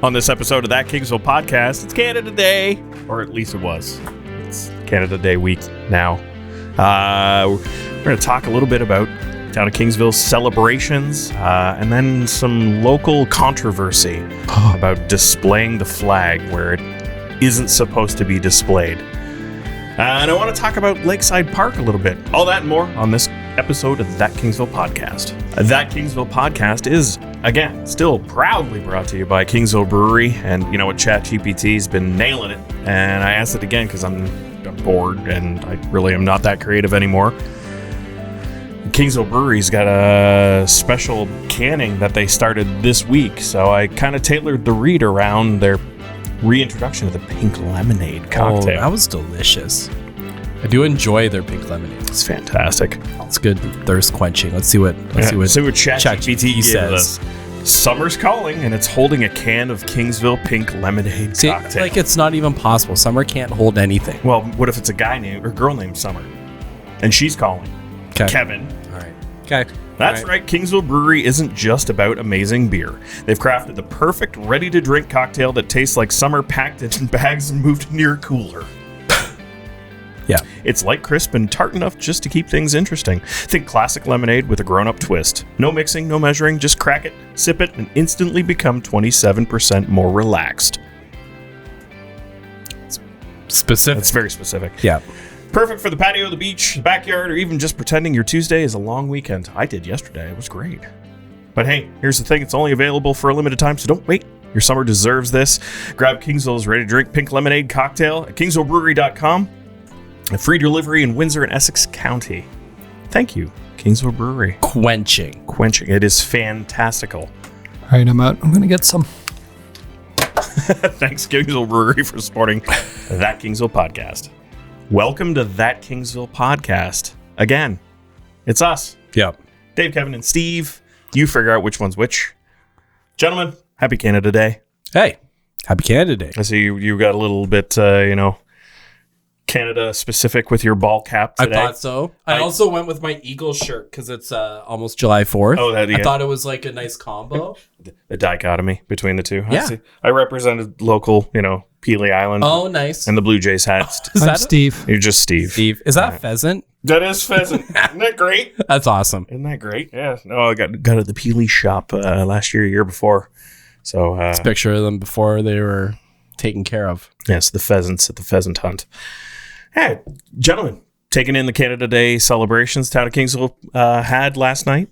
On this episode of That Kingsville Podcast, it's Canada Day, or at least it was. It's Canada Day week now. We're going to talk a little bit about town of Kingsville's celebrations, and then some local controversy about displaying the flag where it isn't supposed to be displayed. And I want to talk about Lakeside Park a little bit. All that and more on this episode of That Kingsville Podcast. That Kingsville Podcast is, again, still proudly brought to you by Kingsville Brewery. And you know what, ChatGPT's been nailing it. And I asked it again because I'm bored and I really am not that creative anymore. Kingsville Brewery's got a special canning that they started this week. So I kind of tailored the read around their reintroduction of the pink lemonade cocktail. Oh, that was delicious. I do enjoy their pink lemonade. It's fantastic. It's good thirst quenching. Let's see what ChatGPT says. Summer's calling, and it's holding a can of Kingsville pink lemonade cocktail. Like it's not even possible. Summer can't hold anything. Well, what if it's a guy named or girl named Summer, and she's calling? Okay. Kevin. All right. Okay. That's right. Kingsville Brewery isn't just about amazing beer. They've crafted the perfect ready-to-drink cocktail that tastes like summer packed in bags and moved into your cooler. Yeah. It's light, crisp, and tart enough just to keep things interesting. Think classic lemonade with a grown-up twist. No mixing, no measuring, just crack it, sip it, and instantly become 27% more relaxed. Specific. That's very specific. Yeah. Perfect for the patio, the beach, the backyard, or even just pretending your Tuesday is a long weekend. I did yesterday. It was great. But hey, here's the thing. It's only available for a limited time, so don't wait. Your summer deserves this. Grab Kingsville's ready-to-drink pink lemonade cocktail at kingsvillebrewery.com. A free delivery in Windsor and Essex County. Thank you, Kingsville Brewery. Quenching. It is fantastical. All right, I'm out. I'm going to get some. Thanks, Kingsville Brewery, for supporting That Kingsville Podcast. Welcome to That Kingsville Podcast. Again, it's us. Yep. Dave, Kevin, and Steve. You figure out which one's which. Gentlemen, happy Canada Day. Hey, happy Canada Day. I see you got a little bit, Canada specific with your ball cap today. I thought so. I also went with my Eagles shirt because it's almost July 4th. Oh, that, yeah. I thought it was like a nice combo. The dichotomy between the two. Yeah. I represented local, Peely Island. Oh, nice. And the Blue Jays hats. I'm Steve. You're just Steve. Steve. Is that pheasant? That is pheasant. Isn't that great? That's awesome. Isn't that great? Yeah. No, I got at the Peely shop last year before. So it's a picture of them before they were taken care of. Yes, the pheasants at the pheasant hunt. Hey, gentlemen, taking in the Canada Day celebrations town of Kingsville had last night.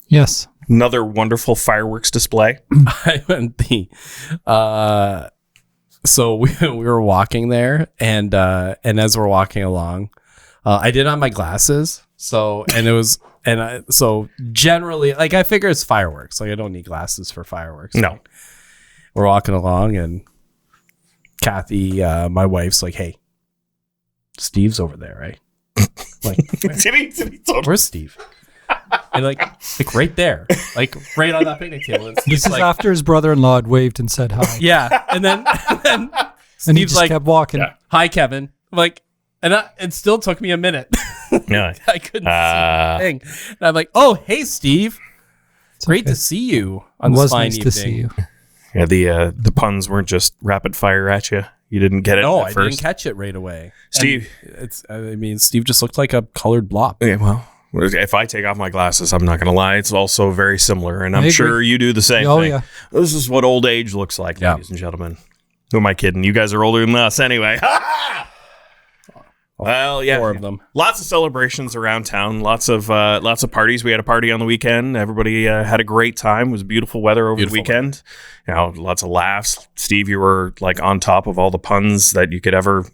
Yes. Another wonderful fireworks display. I went so we were walking there, and as we're walking along, I didn't have my glasses. So generally, like, I figure it's fireworks. Like, I don't need glasses for fireworks. No. Right? We're walking along, and Kathy, my wife's like, "Hey, Steve's over there, right?" Like, where's Steve? And like right there, like right on that picnic table. And This is like, after his brother-in-law had waved and said hi. Yeah, and then And he Steve's just like, kept walking. Yeah. "Hi, Kevin." I'm like, it still took me a minute. Yeah. I couldn't see anything. And I'm like, "Oh, hey, Steve. Great to see you on this fine evening." To see you. Yeah, the puns weren't just rapid fire at you. You didn't get it No, at I first. didn't catch it right away. Steve. Steve just looked like a colored blob. Yeah, well, if I take off my glasses, I'm not going to lie, it's also very similar, and I'm sure you do the same thing. Yeah. This is what old age looks like, ladies and gentlemen. Who am I kidding? You guys are older than us anyway. Well, yeah, 4 of them. Lots of celebrations around town. Lots of parties. We had a party on the weekend. Everybody had a great time. It was beautiful weather over the weekend. Lots of laughs. Steve, you were like on top of all the puns that you could ever,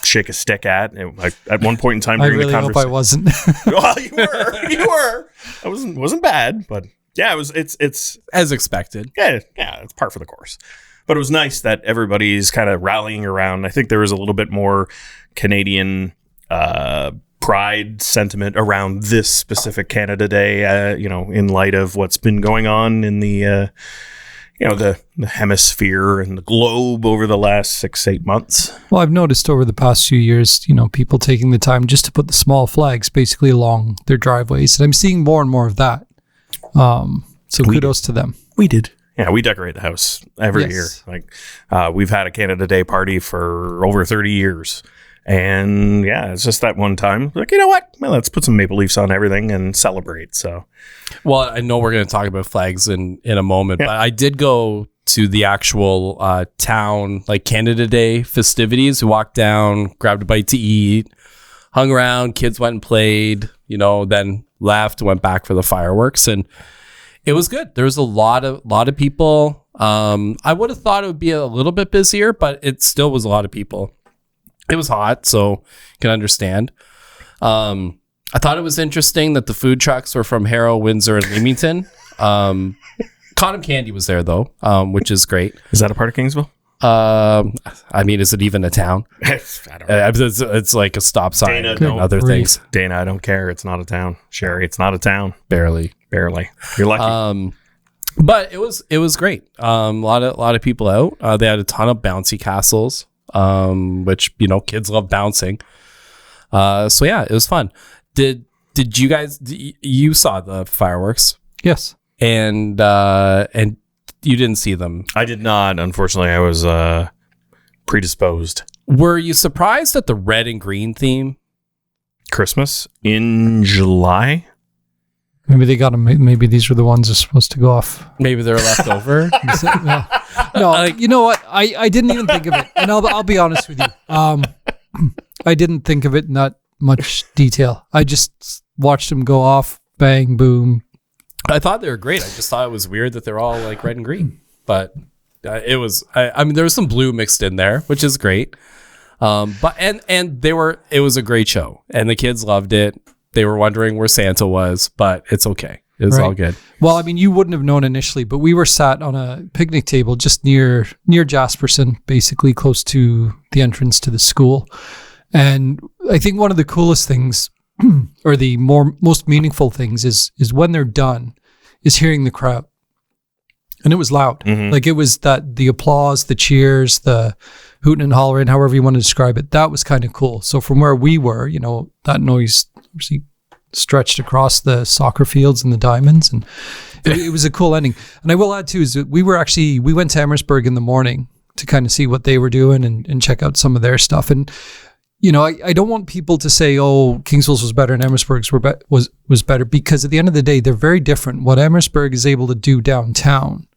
shake a stick at. Like at one point in time during the conversation. I hope I wasn't. Well, you were. It wasn't bad, but yeah, it's As expected. Yeah, it's par for the course. But it was nice that everybody's kind of rallying around. I think there was a little bit more Canadian pride sentiment around this specific Canada Day, in light of what's been going on in the hemisphere and the globe over the last 6-8 months. Well, I've noticed over the past few years, people taking the time just to put the small flags basically along their driveways. And I'm seeing more and more of that. So kudos to them. We did. Yeah, we decorate the house every year. Like, we've had a Canada Day party for over 30 years. And yeah, it's just that one time. Like, you know what? Well, let's put some maple leaves on everything and celebrate. So, well, I know we're going to talk about flags in a moment, but I did go to the actual town, like Canada Day festivities. We walked down, grabbed a bite to eat, hung around, kids went and played, then left, went back for the fireworks, and it was good. There was a lot of people. I would have thought it would be a little bit busier, but it still was a lot of people. It was hot, so you can understand. I thought it was interesting that the food trucks were from Harrow, Windsor, and Leamington. Cotton Candy was there, though, which is great. Is that a part of Kingsville? I mean, is it even a town? I don't know. It's like a stop sign Dana, and other things. Dana, I don't care. It's not a town. Sherry, it's not a town. Barely. You're lucky. But it was great. A lot of people out. They had a ton of bouncy castles, which kids love bouncing. So yeah, it was fun. Did you guys? You saw the fireworks? Yes. And you didn't see them. I did not. Unfortunately, I was predisposed. Were you surprised at the red and green theme? Christmas in July? Maybe they got them. Maybe these were the ones that are supposed to go off. Maybe they're left over. No, you know what? I didn't even think of it. And I'll be honest with you. I didn't think of it in that much detail. I just watched them go off, bang, boom. I thought they were great. I just thought it was weird that they're all like red and green, but it was. I mean, there was some blue mixed in there, which is great. But it was a great show, and the kids loved it. They were wondering where Santa was, but it's okay. It was all good. Well, I mean, you wouldn't have known initially, but we were sat on a picnic table just near Jasperson, basically close to the entrance to the school. And I think one of the coolest things, or the most meaningful things, is when they're done, is hearing the crowd. And it was loud. Mm-hmm. Like, it was the applause, the cheers, the hooting and hollering, however you want to describe it. That was kind of cool. So from where we were, that noise obviously stretched across the soccer fields and the diamonds, and it was a cool ending. And I will add too, is that we went to Amherstburg in the morning to kind of see what they were doing and check out some of their stuff. And I don't want people to say, oh, Kingsville's was better and Amherstburg's was better, because at the end of the day, they're very different. What Amherstburg is able to do downtown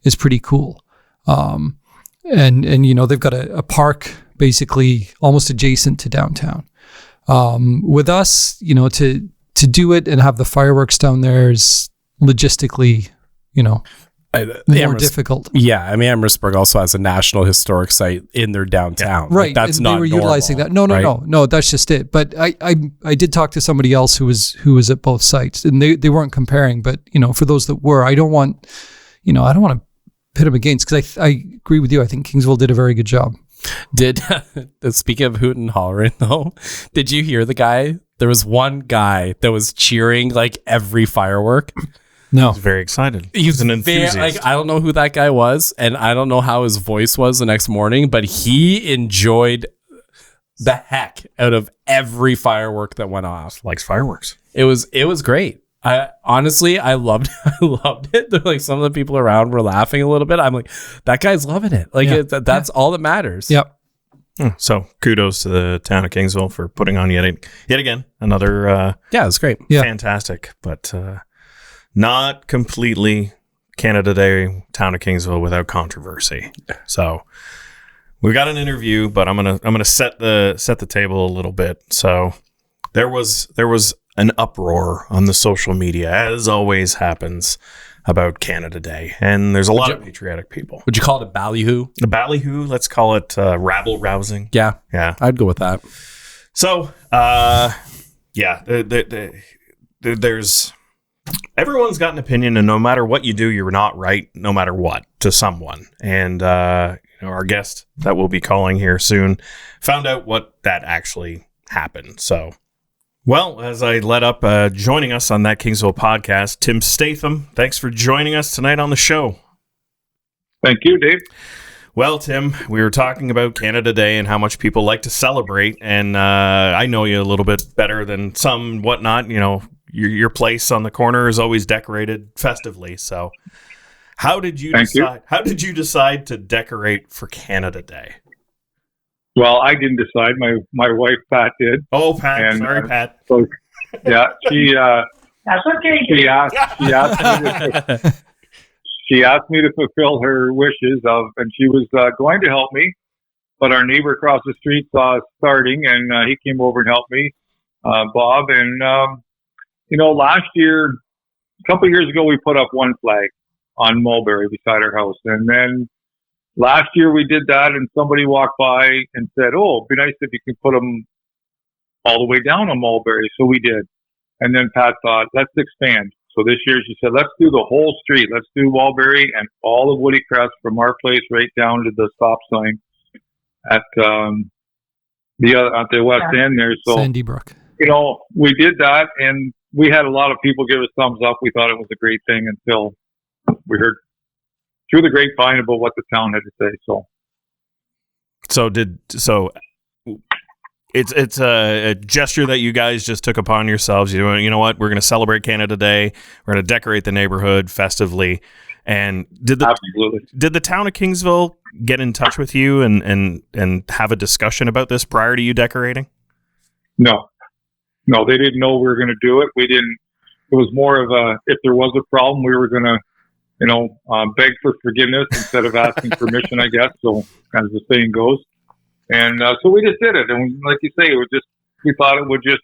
is pretty cool. And they've got a park basically almost adjacent to downtown. With us, to do it and have the fireworks down there is logistically, more difficult. Yeah, I mean, Amherstburg also has a National Historic Site in their downtown. Right, like, that's and not they were normal, utilizing that. No, that's just it. But I did talk to somebody else who was at both sites, and they weren't comparing. But for those that were, I don't want to pit them against, because I agree with you. I think Kingsville did a very good job. Speaking of hoot and hollering, though, did you hear the guy? There was one guy that was cheering like every firework. No, he's very excited. He's an enthusiast. I don't know who that guy was, and I don't know how his voice was the next morning, but he enjoyed the heck out of every firework that went off. Likes fireworks. It was great. I loved it. They're like, some of the people around were laughing a little bit. I'm like, that guy's loving it. Like, that's all that matters. Yep. So kudos to the town of Kingsville for putting on yet again another. It's great. Fantastic, but not completely Canada Day town of Kingsville without controversy. So we got an interview, but I'm gonna set the table a little bit. So there was an uproar on the social media, as always happens, about Canada Day. And there's a lot of patriotic people. Would you call it a ballyhoo? A ballyhoo? Let's call it rabble-rousing. Yeah. I'd go with that. So, there's... Everyone's got an opinion, and no matter what you do, you're not right, no matter what, to someone. And our guest that we'll be calling here soon found out what that actually happened. So... Well, as I let up, joining us on That Kingsville Podcast, Tim Statham. Thanks for joining us tonight on the show. Thank you, Dave. Well, Tim, we were talking about Canada Day and how much people like to celebrate, and I know you a little bit better than some whatnot. Your place on the corner is always decorated festively. So How did you decide? How did you decide to decorate for Canada Day? Well, I didn't decide. My wife Pat did. Oh, Pat. Sorry, Pat. So, yeah, she. That's okay. She asked me to fulfill her wishes and she was going to help me, but our neighbor across the street saw us starting, and he came over and helped me, Bob. And last year, a couple of years ago, we put up one flag on Mulberry beside our house, and then last year we did that, and somebody walked by and said, "Oh, it'd be nice if you could put them all the way down on Mulberry." So we did. And then Pat thought, let's expand. So this year she said, let's do the whole street. Let's do Mulberry and all of Woody Crest from our place right down to the stop sign at the west end there. So Sandy Brook. We did that, and we had a lot of people give us thumbs up. We thought it was a great thing until we heard through the grapevine about what the town had to say. It's a gesture that you guys just took upon yourselves. You know what? We're going to celebrate Canada Day. We're going to decorate the neighborhood festively. And did the town of Kingsville get in touch with you and have a discussion about this prior to you decorating? No, they didn't know we were going to do it. We didn't. It was more of if there was a problem, we were going to, beg for forgiveness instead of asking permission, I guess. So as the saying goes. And so we just did it. And like you say, we thought it would just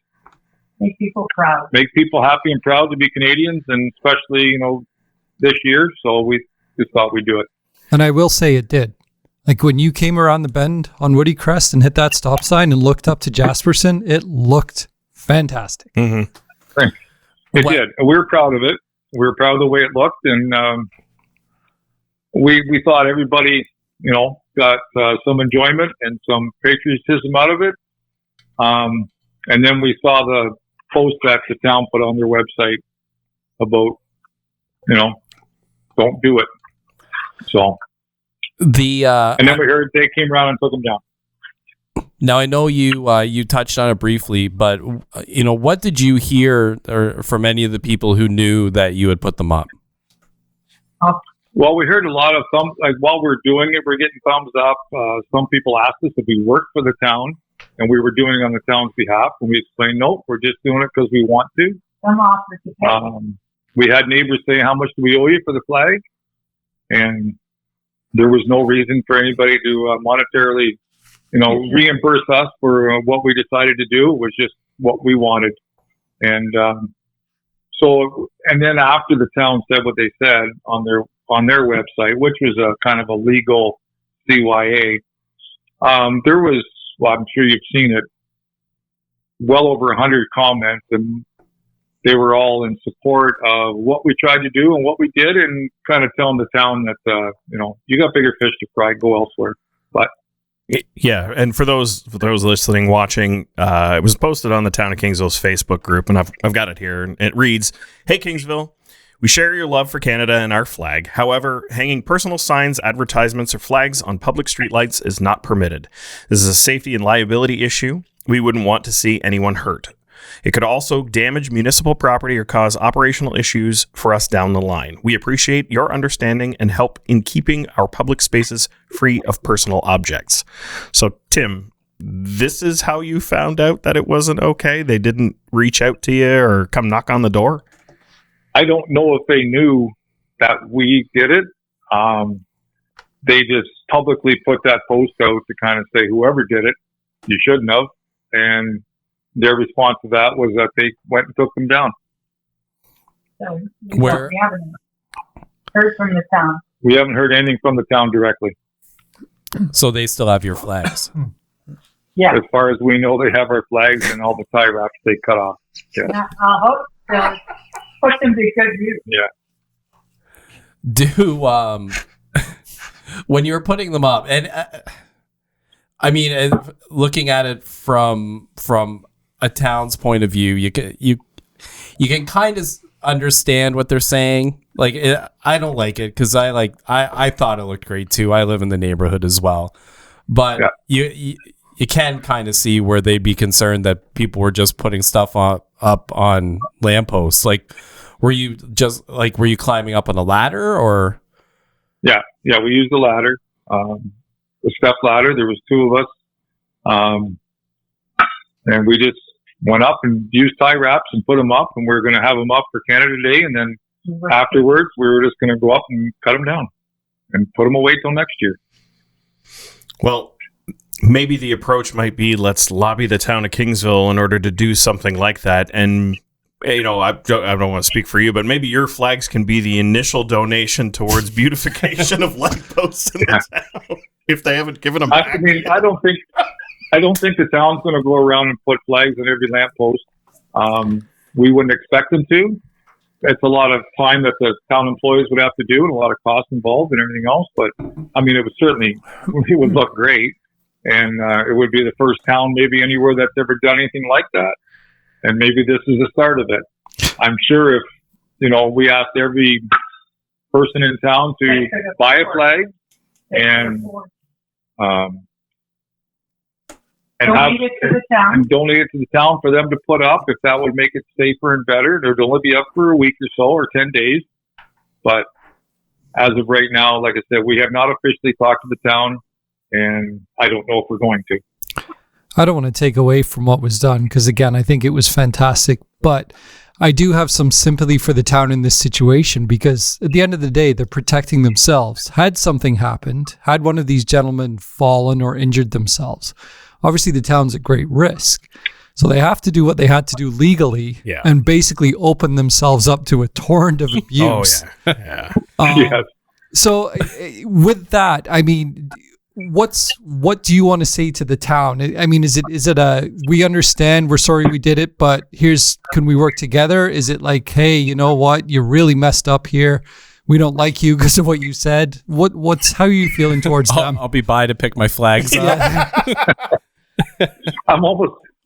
make people proud, make people happy and proud to be Canadians, and especially, this year. So we just thought we'd do it. And I will say it did. Like when you came around the bend on Woody Crest and hit that stop sign and looked up to Jasperson, it looked fantastic. Mm-hmm. It did. And we were proud of it. We were proud of the way it looked. And we thought everybody, got some enjoyment and some patriotism out of it. And then we saw the post that the town put on their website about, don't do it. So and then we heard they came around and took them down. Now I know you touched on it briefly, but what did you hear from any of the people who knew that you had put them up? Well, we heard a lot of while we're doing it, we're getting thumbs up. Some people asked us if we worked for the town, and we were doing it on the town's behalf. And we explained, nope, we're just doing it because we want to. Some offered to pay. We had neighbors say, how much do we owe you for the flag? And there was no reason for anybody to monetarily, reimburse us for what we decided to do. It was just what we wanted. And and then after the town said what they said on their website, which was a kind of a legal CYA, there was, I'm sure you've seen it, well over 100 comments, and they were all in support of what we tried to do and what we did, and kind of telling the town that, you got bigger fish to fry, go elsewhere. But yeah, and for those listening, watching, it was posted on the Town of Kingsville's Facebook group, and I've got it here, and it reads, "Hey Kingsville, we share your love for Canada and our flag. However, hanging personal signs, advertisements, or flags on public streetlights is not permitted. This is a safety and liability issue. We wouldn't want to see anyone hurt. It could also damage municipal property or cause operational issues for us down the line. We appreciate your understanding and help in keeping our public spaces free of personal objects." So, Tim, this is how you found out that it wasn't okay? They didn't reach out to you or come knock on the door? I don't know if they knew that we did it. They just publicly put that post out to kind of say, whoever did it, you shouldn't have. And their response to that was that they went and took them down. So we haven't heard from the town. We haven't heard anything from the town directly. So they still have your flags? Yeah. As far as we know, they have our flags and all the tie wraps they cut off. Yeah. I hope they'll put them to good use. Yeah. When you were putting them up, and looking at it from a town's point of view, you can kind of understand what they're saying. Like, I don't like it because I thought it looked great too. I live in the neighborhood as well, but you can kind of see where they'd be concerned that people were just putting stuff up on lampposts. Like, were you climbing up on a ladder or? Yeah, we used the ladder, the step ladder. There was 2 of us, and we just went up and used tie wraps and put them up, and we were going to have them up for Canada Day, and then afterwards we were just going to go up and cut them down and put them away till next year. Well, maybe the approach might be, let's lobby the town of Kingsville in order to do something like that. And, you know, I don't want to speak for you, but maybe your flags can be the initial donation towards beautification of light posts in the town if they haven't given them back. I mean, I don't think the town's going to go around and put flags on every lamppost. We wouldn't expect them to. It's a lot of time that the town employees would have to do and a lot of costs involved and everything else. But, I mean, it would look great. And it would be the first town maybe anywhere that's ever done anything like that. And maybe this is the start of it. I'm sure if, you know, we asked every person in town to buy a flag and donate it to the town. And donate it to the town for them to put up, if that would make it safer and better. It would only be up for a week or so, or 10 days. But as of right now, like I said, we have not officially talked to the town, and I don't know if we're going to. I don't want to take away from what was done, because again, I think it was fantastic, but I do have some sympathy for the town in this situation, because at the end of the day, they're protecting themselves. Had something happened, had one of these gentlemen fallen or injured themselves, obviously the town's at great risk. So they have to do what they had to do legally and basically open themselves up to a torrent of abuse. Yes. So with that, I mean, what do you want to say to the town? I mean, is it a, we understand, we're sorry we did it, but can we work together? Is it like, hey, you know what, you really messed up here, we don't like you because of what you said? How are you feeling towards them? I'll be by to pick my flags up.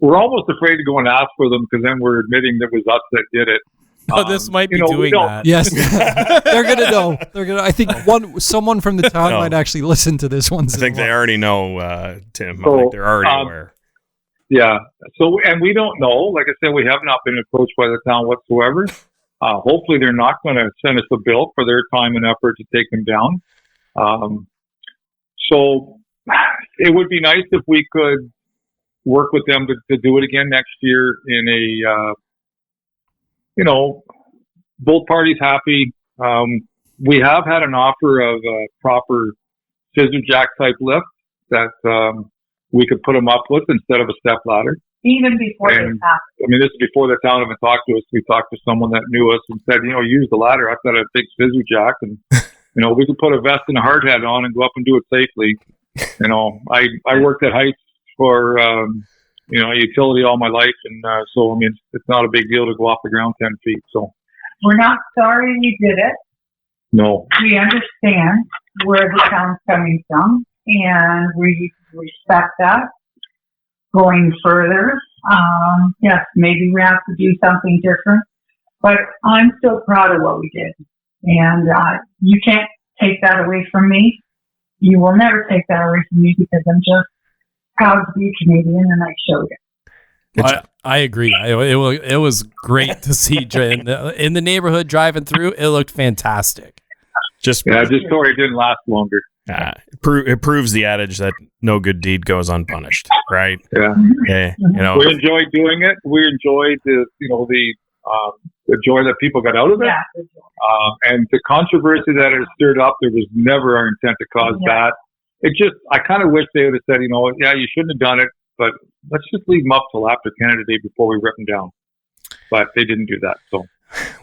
We're almost afraid to go and ask for them, because then we're admitting that it was us that did it. This might be doing that. Yes, they're gonna know. I think someone from the town might actually listen to this one. I think they already know, Tim. I think they're already aware. Yeah. So, and we don't know. Like I said, we have not been approached by the town whatsoever. Hopefully, they're not going to send us a bill for their time and effort to take them down. So, it would be nice if we could work with them to do it again next year in a, both parties happy. We have had an offer of a proper scissor jack type lift that we could put them up with instead of a step ladder. Even before this happened. I mean, this is before the town even talked to us. We talked to someone that knew us and said, use the ladder. I've got a big scissor jack, and we could put a vest and a hard hat on and go up and do it safely. I worked at heights for utility all my life, and so I mean, it's not a big deal to go off the ground 10 feet. So we're not sorry we did it. No, we understand where the town's coming from, and we respect that. Going further, yes, maybe we have to do something different, but I'm still proud of what we did, and you can't take that away from me. You will never take that away from me, because I'm just proud to be Canadian, and I showed it. I agree. It was great to see in the neighborhood driving through. It looked fantastic. Just sorry it didn't last longer. It proves the adage that no good deed goes unpunished, right? Yeah. We enjoyed doing it. We enjoyed the joy that people got out of it. Yeah. And the controversy that it stirred up, there was never our intent to cause that. I kind of wish they would have said, you shouldn't have done it, but let's just leave them up till after Canada Day before we rip them down. But they didn't do that. So,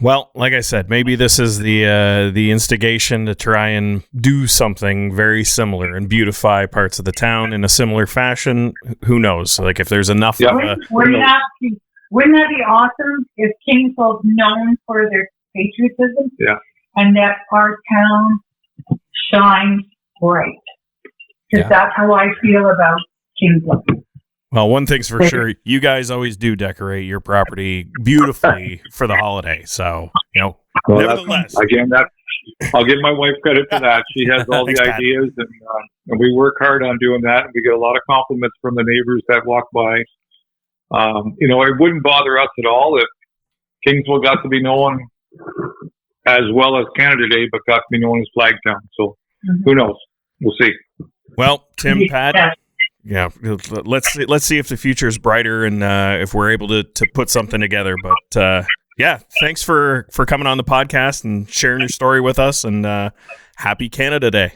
well, like I said, maybe this is the instigation to try and do something very similar and beautify parts of the town in a similar fashion. Who knows? Like, if there's enough of a... Wouldn't that be awesome if Kingsville's known for their patriotism? Yeah. And that our town shines bright. Because that's how I feel about Kingsville. Well, one thing's for sure, you guys always do decorate your property beautifully for the holiday. So, nevertheless. I'll give my wife credit for that. She has all the ideas, and we work hard on doing that. And we get a lot of compliments from the neighbors that walk by. It wouldn't bother us at all if Kingsville got to be known as well as Canada Day, but got to be known as Flagtown. So who knows? We'll see. Well, Tim, Pat, yeah, let's see if the future is brighter and if we're able to put something together. But yeah, thanks for coming on the podcast and sharing your story with us. And happy Canada Day.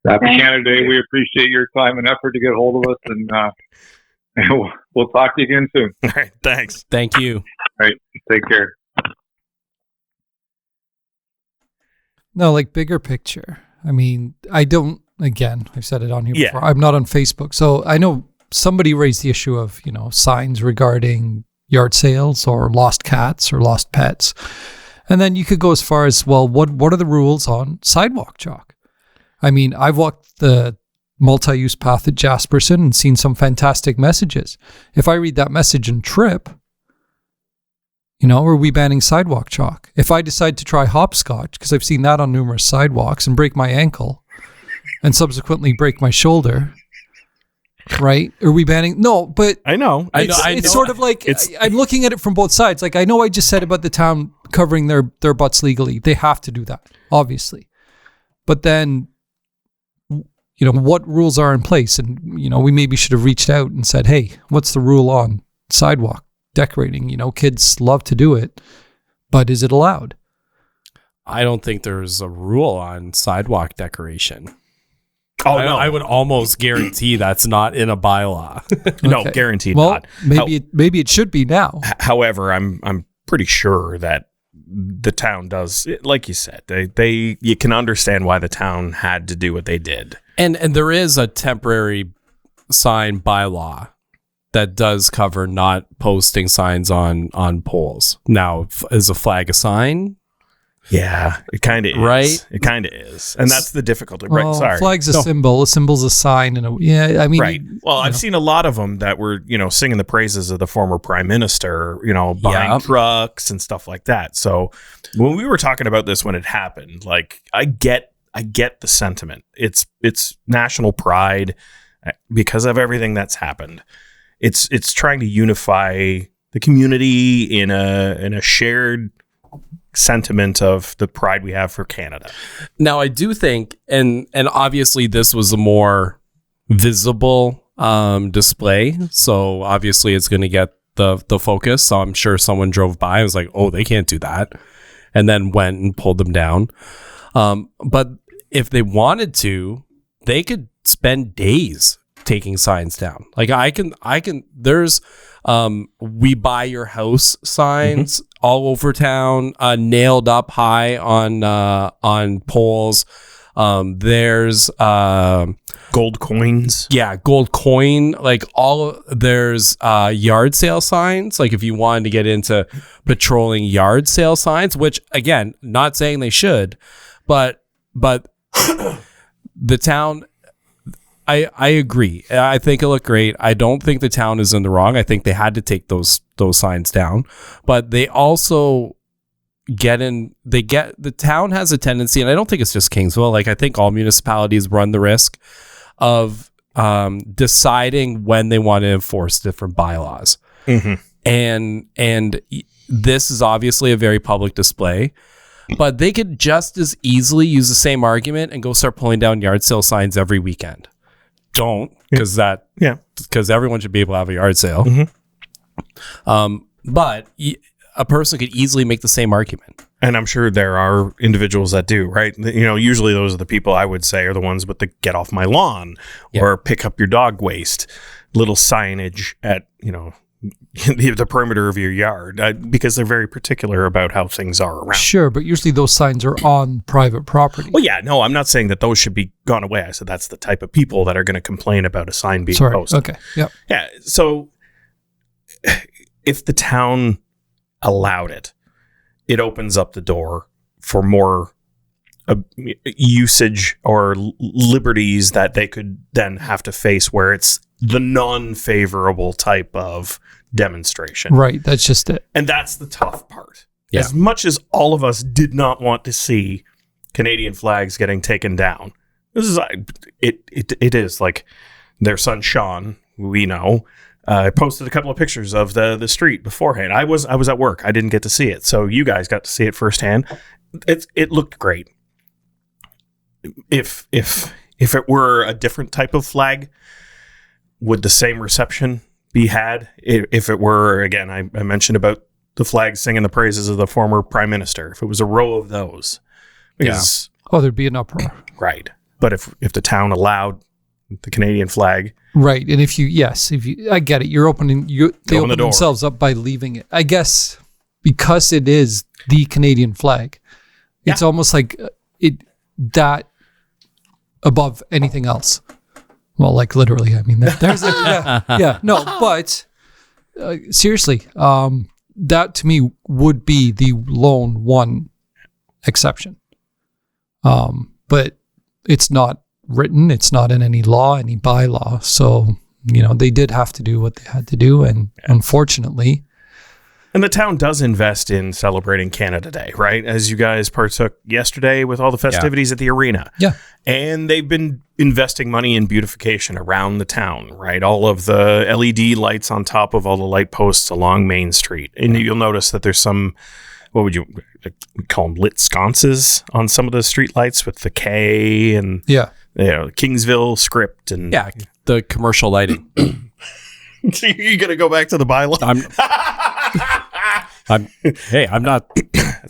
Happy Canada Day. We appreciate your time and effort to get hold of us, and we'll talk to you again soon. All right, thanks. Thank you. All right, take care. No, like bigger picture. I mean, again, I've said it on here before. I'm not on Facebook. So I know somebody raised the issue of, signs regarding yard sales or lost cats or lost pets. And then you could go as far as, well, what are the rules on sidewalk chalk? I mean, I've walked the multi-use path at Jasperson and seen some fantastic messages. If I read that message and trip, are we banning sidewalk chalk? If I decide to try hopscotch, because I've seen that on numerous sidewalks, and break my ankle and subsequently break my shoulder, right? Are we banning? No, but I know. It's sort of like, I'm looking at it from both sides. Like, I know I just said about the town covering their butts legally. They have to do that, obviously. But then, what rules are in place? And, we maybe should have reached out and said, hey, what's the rule on sidewalk decorating? Kids love to do it, but is it allowed? I don't think there's a rule on sidewalk decoration. Oh, no. I would almost guarantee that's not in a bylaw. No, guaranteed not. Well, maybe it should be now. However, I'm pretty sure that the town does, like you said, you can understand why the town had to do what they did. And there is a temporary sign bylaw that does cover not posting signs on poles. Now, is a flag a sign? Yeah, it kind of is. Right? It kind of is. And that's the difficulty. Right, sorry. Flag's a symbol. A symbol's a sign. Right. Well, I've seen a lot of them that were, singing the praises of the former prime minister, buying trucks and stuff like that. So when we were talking about this when it happened, like, I get the sentiment. It's national pride because of everything that's happened. It's trying to unify the community in a shared sentiment of the pride we have for Canada. Now, I do think, and obviously this was a more visible display, so obviously it's going to get the focus. So I'm sure someone drove by and was like, oh, they can't do that, and then went and pulled them down. But if they wanted to, they could spend days taking signs down. Like I can there's we buy your house signs all over town, nailed up high on poles. There's gold coins. Yeah, gold coin. Like there's yard sale signs. Like if you wanted to get into patrolling yard sale signs, which again, not saying they should, but the town, I agree. I think it looked great. I don't think the town is in the wrong. I think they had to take those signs down, but they also the town has a tendency, and I don't think it's just Kingsville. Like I think all municipalities run the risk of deciding when they want to enforce different bylaws. And this is obviously a very public display, but they could just as easily use the same argument and go start pulling down yard sale signs every weekend. Don't, because everyone should be able to have a yard sale. But a person could easily make the same argument. And I'm sure there are individuals that do, right? Usually those are the people I would say are the ones with the get off my lawn or pick up your dog waste, little signage at, the perimeter of your yard, because they're very particular about how things are around. Sure, but usually those signs are on private property. Well, yeah, no, I'm not saying that those should be gone away. I said that's the type of people that are going to complain about a sign being posted. Okay, yep. Yeah, so if the town allowed it, it opens up the door for more usage or liberties that they could then have to face where it's the non-favorable type of demonstration. Right, that's just it. And that's the tough part. Yeah. As much as all of us did not want to see Canadian flags getting taken down, this is it is like their son Sean, we know, posted a couple of pictures of the street beforehand. I was at work. I didn't get to see it. So you guys got to see it firsthand. It looked great. if it were a different type of flag, would the same reception be had? If it were, again, I mentioned about the flag singing the praises of the former prime minister. If it was a row of those, because there'd be an uproar. Right. But if the town allowed the Canadian flag, right, and if you, I get it. You're opening, they open themselves up by leaving it. I guess because it is the Canadian flag, it's almost like that above anything else. Well, like literally, I mean, there's no, but seriously, that to me would be the lone one exception. But it's not written, it's not in any law, any bylaw. So, they did have to do what they had to do. And unfortunately. And the town does invest in celebrating Canada Day, right? As you guys partook yesterday with all the festivities at the arena. Yeah. And they've been investing money in beautification around the town, right? All of the LED lights on top of all the light posts along Main Street. And you'll notice that there's some, what would you call them, lit sconces on some of the street lights with the K and Kingsville script. And the commercial lighting. You're going to go back to the bylaw? I'm not.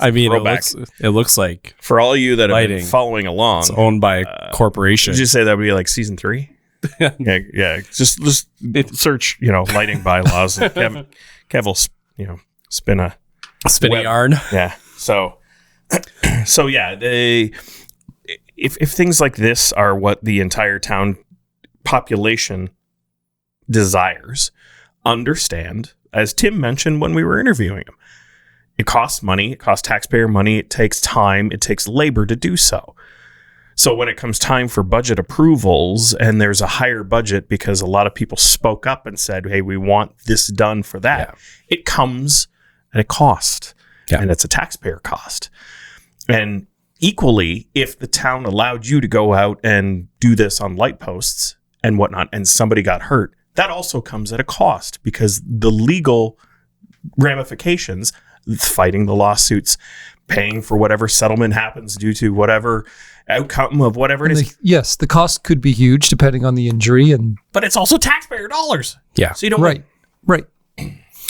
I mean, it looks like, for all you that have been following along, it's owned by a corporation. Did you say that would be like season 3? yeah. Just search, lighting bylaws. And Kev will, spin a spinning yarn. Yeah. So yeah, if things like this are what the entire town population desires, understand, as Tim mentioned when we were interviewing him, it costs money, it costs taxpayer money, it takes time, it takes labor to do so. So when it comes time for budget approvals and there's a higher budget because a lot of people spoke up and said, hey, we want this done for that, it comes at a cost, and it's a taxpayer cost. And equally, if the town allowed you to go out and do this on light posts and whatnot, and somebody got hurt, that also comes at a cost because the legal ramifications, fighting the lawsuits, paying for whatever settlement happens due to whatever outcome of whatever it is. Yes, the cost could be huge depending on the injury, but it's also taxpayer dollars. Yeah. So you don't right.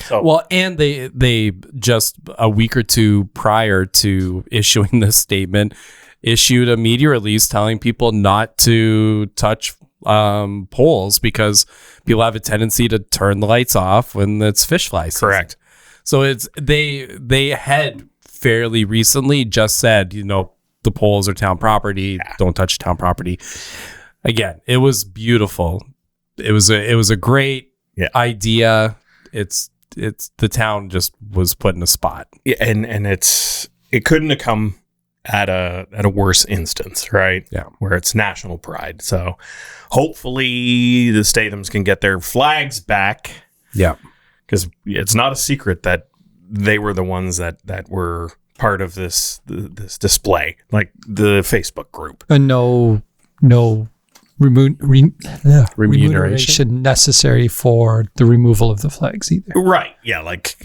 So. Well, and they just a week or two prior to issuing this statement issued a media release telling people not to touch poles because people have a tendency to turn the lights off when it's fish fly season. Correct. So it's they had fairly recently just said, the poles are town property, don't touch town property. Again, it was beautiful. It was a great idea. It's the town just was put in a spot. Yeah, and it couldn't have come at a worse instance, right? Yeah. Where it's national pride. So hopefully the Stathams can get their flags back. Yeah. Because it's not a secret that they were the ones that were part of this display, like the Facebook group. And no remuneration necessary for the removal of the flags either. Right. Yeah. Like,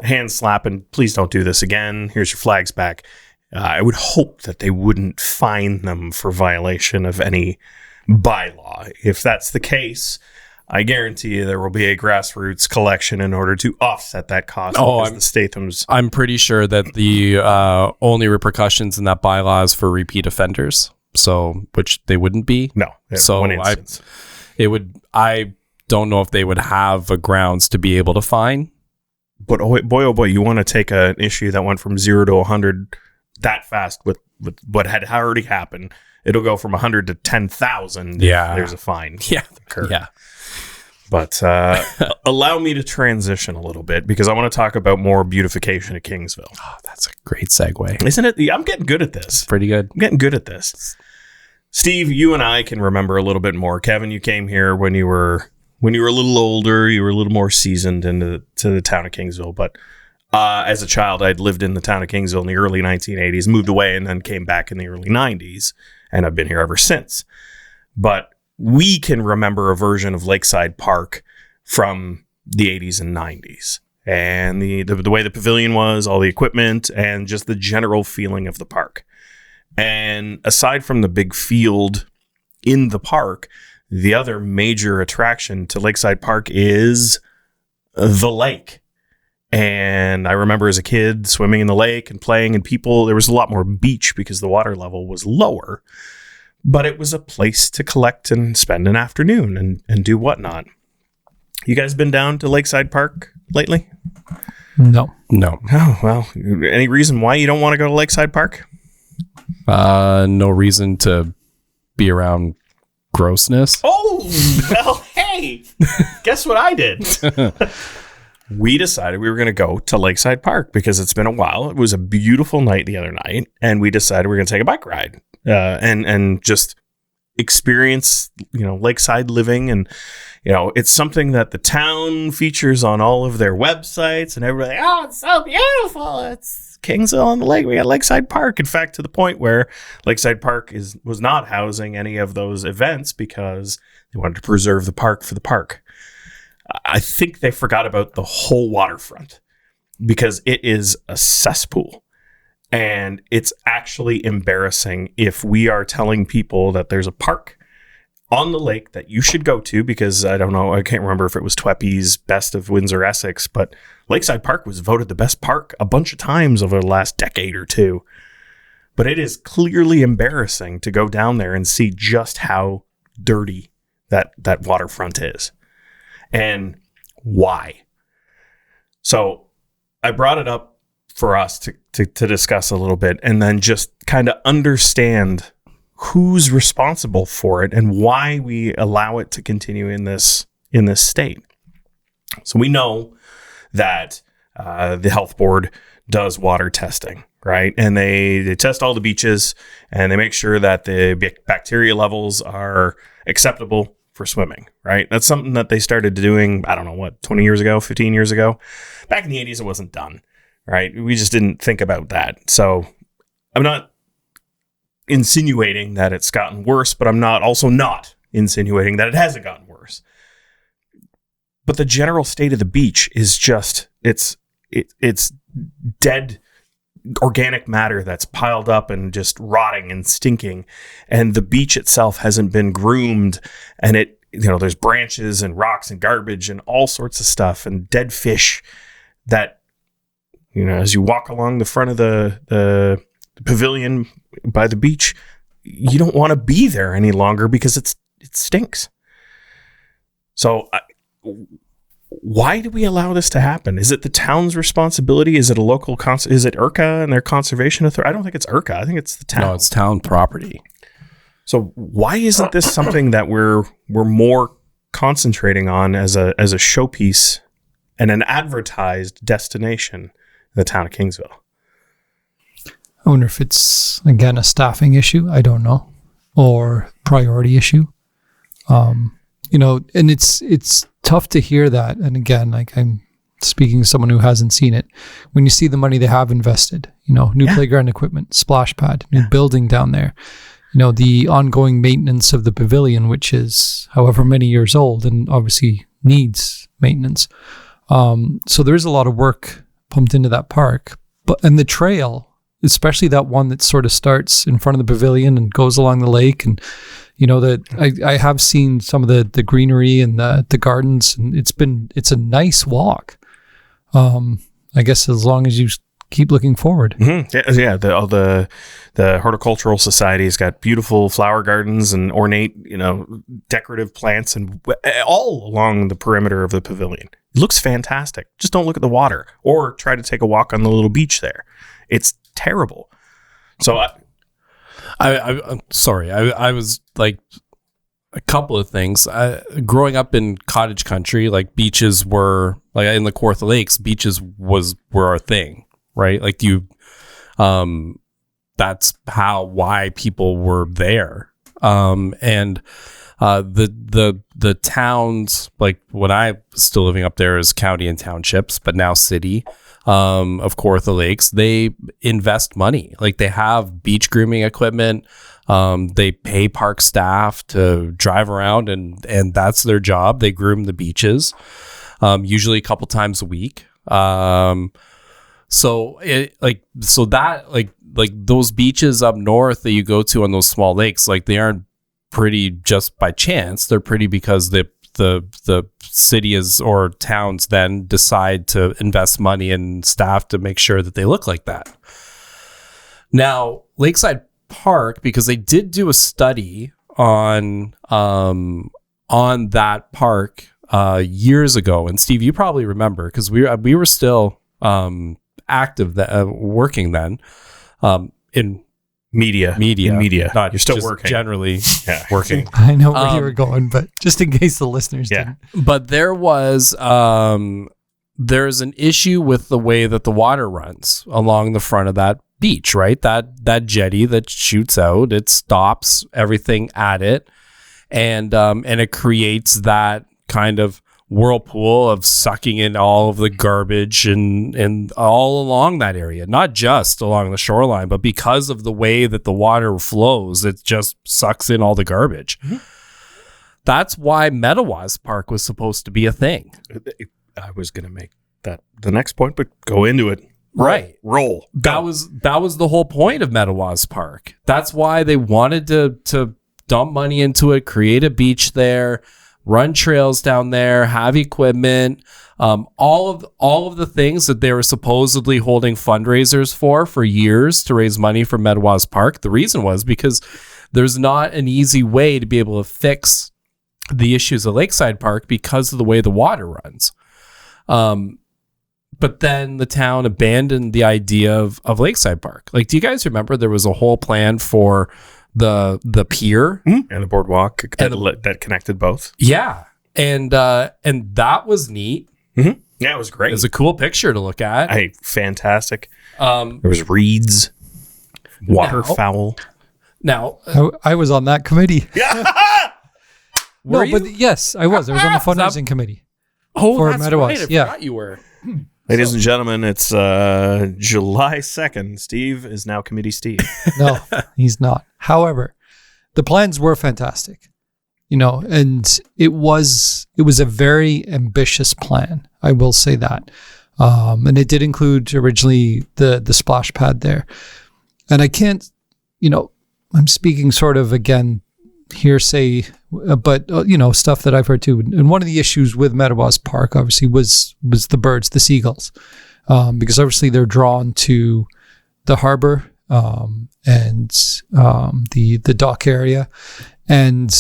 hand slapping, please don't do this again. Here's your flags back. I would hope that they wouldn't fine them for violation of any bylaw. If that's the case, I guarantee you there will be a grassroots collection in order to offset that cost. The Stathams. I'm pretty sure that the only repercussions in that bylaw is for repeat offenders. So, which they wouldn't be. No. So I don't know if they would have a grounds to be able to fine. But oh boy, you want to take an issue that went from 0 to 100 that fast with what had already happened. It'll go from 100 to 10,000. Yeah. There's a fine. Yeah. Yeah. But allow me to transition a little bit because I want to talk about more beautification at Kingsville. Oh, that's a great segue. Isn't it? I'm getting good at this. Pretty good. I'm getting good at this. Steve, you and I can remember a little bit more. Kevin, you came here when you were a little older. You were a little more seasoned into the town of Kingsville. But as a child, I'd lived in the town of Kingsville in the early 1980s, moved away, and then came back in the early 90s. And I've been here ever since. But we can remember a version of Lakeside Park from the 80s and 90s. And the way the pavilion was, all the equipment, and just the general feeling of the park. And aside from the big field in the park, the other major attraction to Lakeside Park is the lake. And I remember as a kid swimming in the lake and playing, and there was a lot more beach because the water level was lower, but it was a place to collect and spend an afternoon and do whatnot. You guys been down to Lakeside Park lately? No. Oh, well, any reason why you don't want to go to Lakeside Park? No reason to be around grossness. Oh, well, hey, guess what I did? We decided we were going to go to Lakeside Park because it's been a while. It was a beautiful night the other night, and we decided we were going to take a bike ride and just experience, lakeside living. And, it's something that the town features on all of their websites, and everybody, oh, it's so beautiful. It's Kingsville on the lake. We got Lakeside Park. In fact, to the point where Lakeside Park was not housing any of those events because they wanted to preserve the park for the park. I think they forgot about the whole waterfront because it is a cesspool, and it's actually embarrassing if we are telling people that there's a park on the lake that you should go to, because I don't know, I can't remember if it was Tweppy's Best of Windsor Essex, but Lakeside Park was voted the best park a bunch of times over the last decade or two. But it is clearly embarrassing to go down there and see just how dirty that waterfront is. And why? So I brought it up for us to discuss a little bit, and then just kind of understand who's responsible for it and why we allow it to continue in this state. So we know that the health board does water testing, right? And they test all the beaches, and they make sure that the bacteria levels are acceptable for swimming, right? That's something that they started doing, I don't know, 20 years ago, 15 years ago. Back in the 80s, it wasn't done, right? We just didn't think about that. So I'm not insinuating that it's gotten worse, but I'm not insinuating that it hasn't gotten worse. But the general state of the beach is just, it's dead organic matter that's piled up and just rotting and stinking. And the beach itself hasn't been groomed, and there's branches and rocks and garbage and all sorts of stuff and dead fish that, as you walk along the front of the pavilion by the beach, you don't want to be there any longer because it stinks. So why do we allow this to happen? Is it the town's responsibility? Is it a local is it IRCA and their conservation authority? I don't think it's IRCA. I think it's the town. No, it's town property. So why isn't this something that we're more concentrating on as a showpiece and an advertised destination in the town of Kingsville? I wonder if it's, again, a staffing issue. I don't know. Or priority issue. And it's tough to hear that. And again, like, I'm speaking to someone who hasn't seen it. When you see the money they have invested, new playground equipment, splash pad, new building down there, the ongoing maintenance of the pavilion, which is however many years old and obviously needs maintenance. So there is a lot of work pumped into that park. And the trail, especially that one that sort of starts in front of the pavilion and goes along the lake. And, I have seen some of the greenery and the gardens, and it's a nice walk. I guess as long as you keep looking forward. Mm-hmm. Yeah. The horticultural society's got beautiful flower gardens and ornate, decorative plants and all along the perimeter of the pavilion. It looks fantastic. Just don't look at the water or try to take a walk on the little beach there. It's terrible. So I'm sorry. I was like, a couple of things. Growing up in cottage country, like, beaches were, like, in the Kawartha Lakes, beaches were our thing, right? Like, that's why people were there. And the towns, like, when I was still living up there, as county and townships, but now city, of Kawartha Lakes, they invest money. Like, they have beach grooming equipment. They pay park staff to drive around, and that's their job. They groom the beaches, usually a couple times a week. So those beaches up north that you go to on those small lakes, like they aren't pretty just by chance. They're pretty because the city is or towns then decide to invest money and staff to make sure that they look like that. Now, Lakeside Park, because they did do a study on that park years ago, and Steve, you probably remember because we were still active working then in media. You're still working. Generally working. I know where you were going, but just in case the listeners didn't. But there's an issue with the way that the water runs along the front of that beach, right? That jetty that shoots out, it stops everything at it, and it creates that kind of whirlpool of sucking in all of the garbage and all along that area, not just along the shoreline, but because of the way that the water flows, it just sucks in all the garbage. Mm-hmm. That's why Meadowas Park was supposed to be a thing. I was going to make that the next point, but go into it. Right. Roll. That was the whole point of Meadowas Park. That's why they wanted to dump money into it, create a beach there, run trails down there, have equipment, all of the things that they were supposedly holding fundraisers for years to raise money for Meadowas Park. The reason was because there's not an easy way to be able to fix the issues of Lakeside Park because of the way the water runs. But then the town abandoned the idea of Lakeside Park. Like, do you guys remember there was a whole plan for the pier and the boardwalk that connected both? Yeah, and that was neat. Mm-hmm. Yeah, it was great. It was a cool picture to look at. Fantastic. There was reeds, waterfowl. Now I was on that committee. Yeah. No, but yes, I was. I was on the fundraising committee. Oh, for that's Meadowas. right. I forgot you were. Ladies and gentlemen, it's July 2nd. Steve is now Committee Steve. No, he's not. However, the plans were fantastic, and it was a very ambitious plan. I will say that. And it did include originally the splash pad there. And I can't, I'm speaking sort of again, hearsay, but stuff that I've heard too. And one of the issues with Meadowas Park obviously was the birds, the seagulls, because obviously they're drawn to the harbor and the dock area, and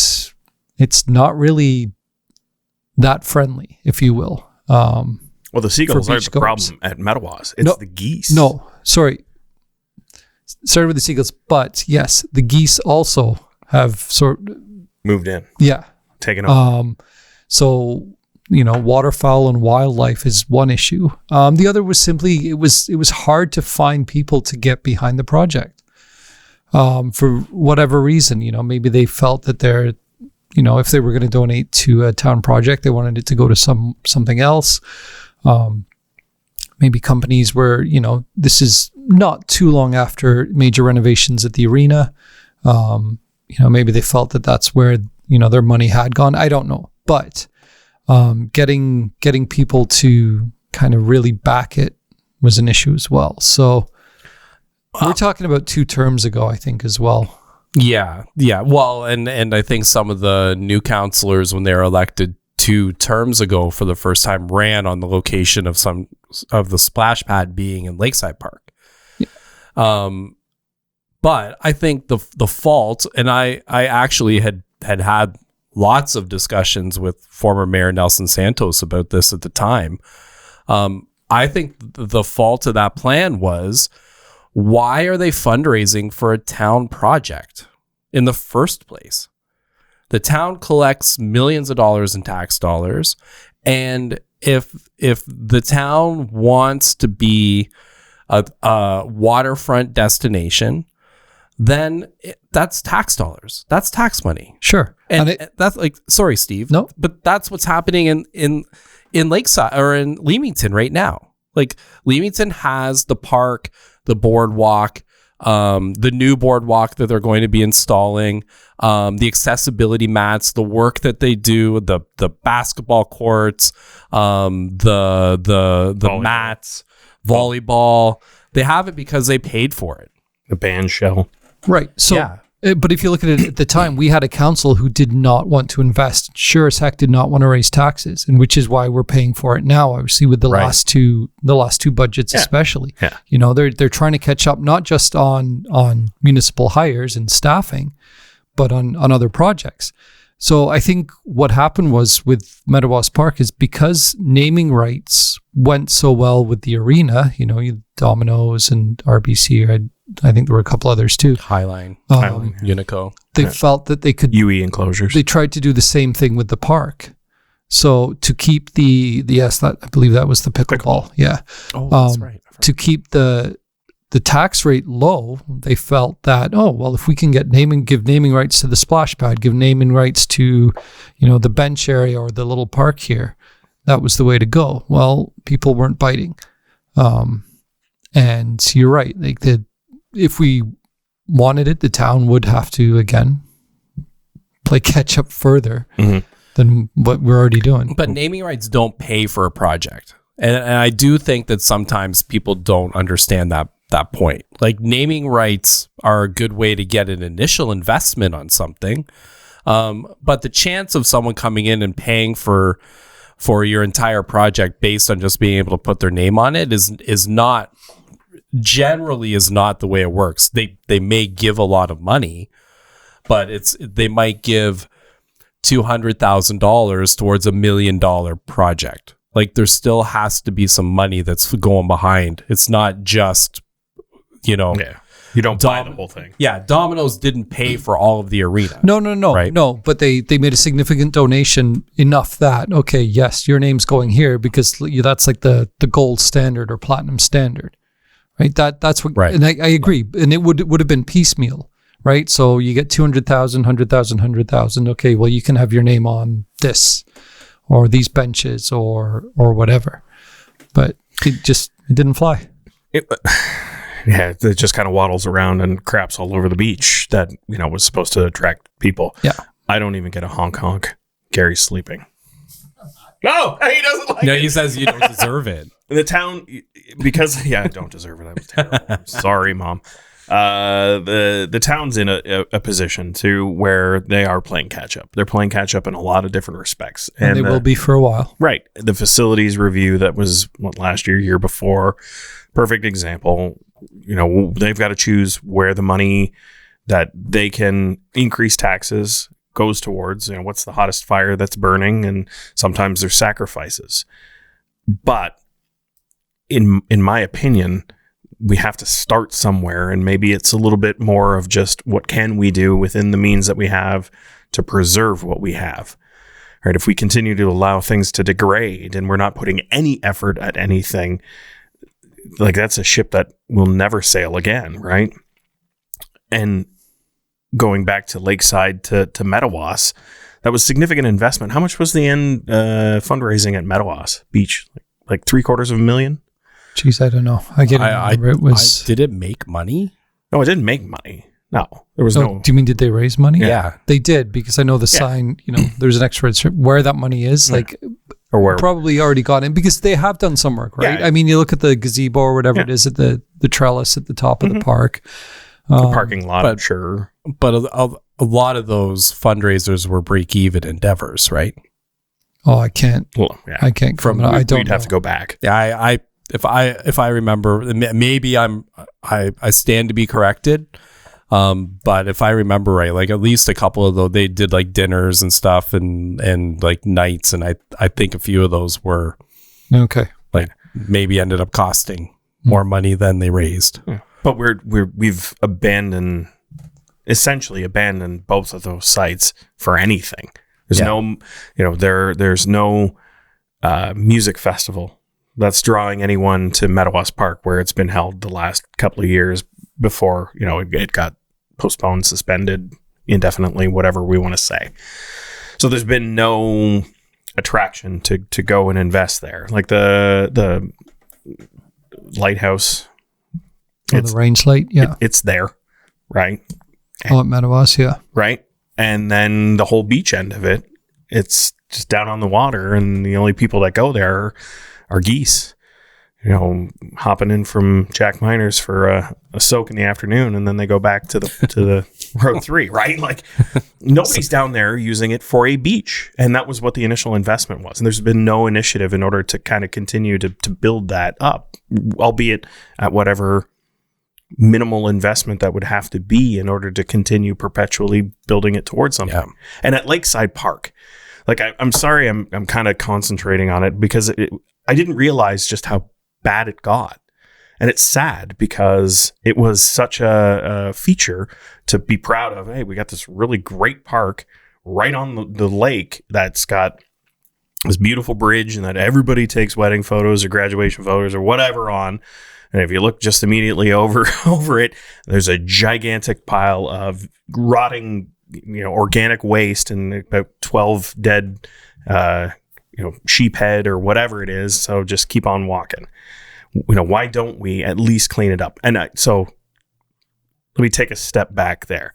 it's not really that friendly, if you will. Well, the seagulls aren't the goers. problem at Meadowas. It's the geese. No, sorry. Started with the seagulls, but yes, the geese also have moved in. Yeah. Taken over. So, waterfowl and wildlife is one issue. The other was simply, it was hard to find people to get behind the project. For whatever reason, maybe they felt that they're, if they were going to donate to a town project, they wanted it to go to something else. Maybe companies were, this is not too long after major renovations at the arena. Maybe they felt that that's where, their money had gone. I don't know. But getting people to kind of really back it was an issue as well. So we're talking about 2 terms ago, I think, as well. Yeah. Well, and I think some of the new councillors, when they were elected 2 terms ago for the first time, ran on the location of some of the splash pad being in Lakeside Park. Yeah. But I think the fault, and I actually had lots of discussions with former Mayor Nelson Santos about this at the time. I think the fault of that plan was, why are they fundraising for a town project in the first place? The town collects millions of dollars in tax dollars, and if the town wants to be a waterfront destination, then that's tax dollars. That's tax money. Sure. And that's sorry, Steve. No. But that's what's happening in Lakeside or in Leamington right now. Like, Leamington has the park, the boardwalk, the new boardwalk that they're going to be installing, the accessibility mats, the work that they do, the basketball courts, the mats, volleyball. They have it because they paid for it. The band shell. Right. So, but if you look at it at the time, we had a council who did not want to invest. Sure as heck did not want to raise taxes, and which is why we're paying for it now. Obviously, with the last two budgets, especially. Yeah. You know, they're trying to catch up not just on municipal hires and staffing, but on other projects. So I think what happened was with Meadowas Park is because naming rights went so well with the arena, you know, Domino's and RBC, I think there were a couple others too. Highline, Unico. They felt that they could... UE enclosures. They tried to do the same thing with the park. So to keep I believe that was the pickleball. Yeah. Oh, that's right. To keep the tax rate low, they felt that, if we can give naming rights to the splash pad, give naming rights to, you know, the bench area or the little park here, that was the way to go. Well, people weren't biting. And you're right. If we wanted it, the town would have to, again, play catch up further than what we're already doing. But naming rights don't pay for a project. And I do think that sometimes people don't understand that point. Like, naming rights are a good way to get an initial investment on something. But the chance of someone coming in and paying for your entire project based on just being able to put their name on it is not the way it works. They may give a lot of money, but they might give $200,000 towards $1 million project. Like, there still has to be some money that's going behind. It's not just, you know, you don't buy the whole thing. Yeah, Domino's didn't pay for all of the arena. No, right? No. But they made a significant donation enough that, okay, yes, your name's going here because that's like the gold standard or platinum standard, right? That's what. Right. And I agree. And it would have been piecemeal, right? So you get 200,000, 100,000, 100,000. Okay, well, you can have your name on this or these benches or whatever. But it didn't fly. It just kind of waddles around and craps all over the beach that, you know, was supposed to attract people. Yeah. I don't even get a honk. Gary's sleeping. No, he doesn't like it. No, he says you don't deserve it. The town, because, I don't deserve it. That was terrible. I'm sorry, Mom. The town's in a position to where they are playing catch up. They're playing catch up in a lot of different respects. And they will be for a while. Right. The facilities review that was last year before. Perfect example. You know, they've got to choose where the money that they can increase taxes goes towards. You know, what's the hottest fire that's burning? And sometimes there's sacrifices. But in my opinion, we have to start somewhere, and maybe it's a little bit more of just what can we do within the means that we have to preserve what we have. Right? If we continue to allow things to degrade and we're not putting any effort at anything, like, that's a ship that will never sail again, right? And going back to Lakeside to Meadowas, that was significant investment. How much was the end fundraising at Meadowas Beach? Like $750,000? Jeez, I don't know. It was. Did it make money? No, it didn't make money. No, there was no. Do you mean did they raise money? Yeah, they did, because I know the sign. You know, there's an extra where that money is. Like, or where probably already got in, because they have done some work, right? Yeah. I mean, you look at the gazebo or whatever it is at the trellis at the top of the park, the parking lot. I'm sure, but a lot of those fundraisers were break-even endeavors, right? Oh, I can't. Well, yeah. I can't. I don't. We'd have to go back. Yeah, if I remember, maybe I stand to be corrected. But if I remember right, like at least a couple of those, they did like dinners and stuff and like nights, and I think a few of those were okay. Like maybe ended up costing more money than they raised. But we've essentially abandoned both of those sites for anything. There's no, you know, there's no music festival that's drawing anyone to Meadowas Park, where it's been held the last couple of years before, you know, it got postponed, suspended indefinitely, whatever we want to say. So there's been no attraction to go and invest there. Like the lighthouse. The range light, it's there, right? At Meadowas, right. And then the whole beach end of it, it's just down on the water, and the only people that go there are geese. hopping in from Jack Miners for a soak in the afternoon, and then they go back to the Road 3, right? Like, nobody's down there using it for a beach, and that was what the initial investment was. And there's been no initiative in order to kind of continue to build that up, albeit at whatever minimal investment that would have to be in order to continue perpetually building it towards something. Yeah. And at Lakeside Park, like, I'm sorry, I'm kind of concentrating on it because I didn't realize just how bad it got. And it's sad because it was such a feature to be proud of. Hey, we got this really great park right on the lake that's got this beautiful bridge and that everybody takes wedding photos or graduation photos or whatever on. And if you look just immediately over it, there's a gigantic pile of rotting, organic waste and about 12 dead, sheep head or whatever it is. So just keep on walking. Why don't we at least clean it up? And so let me take a step back there.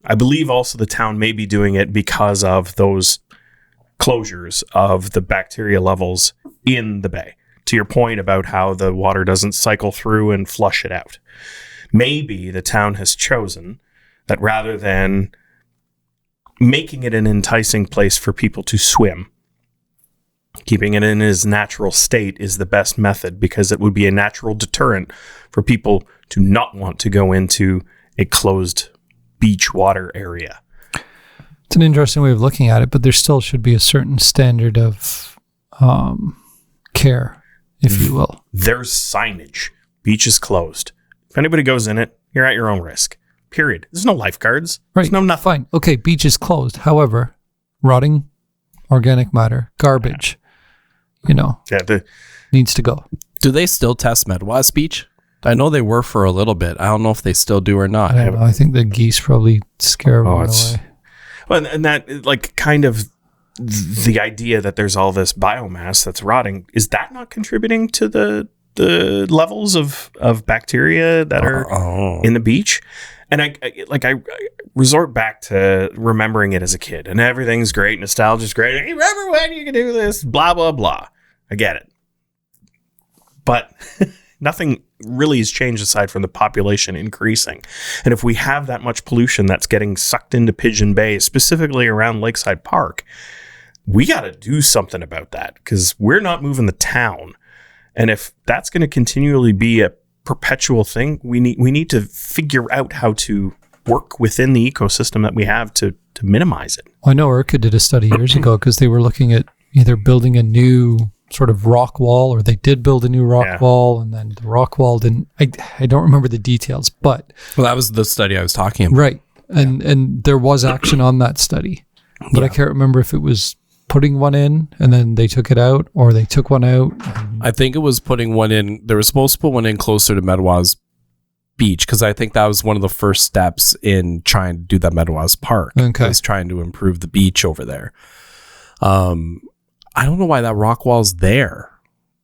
I believe also the town may be doing it because of those closures of the bacteria levels in the bay. To your point about how the water doesn't cycle through and flush it out. Maybe the town has chosen that rather than making it an enticing place for people to swim, keeping it in its natural state is the best method because it would be a natural deterrent for people to not want to go into a closed beach water area. It's an interesting way of looking at it, but there still should be a certain standard of care, if you will. There's signage. Beach is closed. If anybody goes in it, you're at your own risk. Period. There's no lifeguards. Right. There's no nothing. Fine. Okay, beach is closed. However, rotting organic matter, garbage, needs to go. Do they still test Medwas Beach? I know they were for a little bit. I don't know if they still do or not. I think the geese probably scare them away. Well, and that, like, kind of the idea that there's all this biomass that's rotting, is that not contributing to the levels of bacteria that are in the beach? And I resort back to remembering it as a kid, and everything's great, nostalgia's great. Hey, remember when you could do this? Blah, blah, blah. I get it. But nothing really has changed aside from the population increasing. And if we have that much pollution that's getting sucked into Pigeon Bay, specifically around Lakeside Park, we got to do something about that because we're not moving the town. And if that's going to continually be a perpetual thing, we need to figure out how to work within the ecosystem that we have to minimize it. I know IRCA did a study years ago because they were looking at either building a new sort of rock wall, or they did build a new rock wall, and then the rock wall didn't. I don't remember the details, but that was the study I was talking about, right? And there was action on that study, but I can't remember if it was putting one in and then they took it out, or they took one out. I think it was putting one in. They were supposed to put one in closer to Medwas Beach because I think that was one of the first steps in trying to do that Medwas Park. Okay, was trying to improve the beach over there. I don't know why that rock wall's there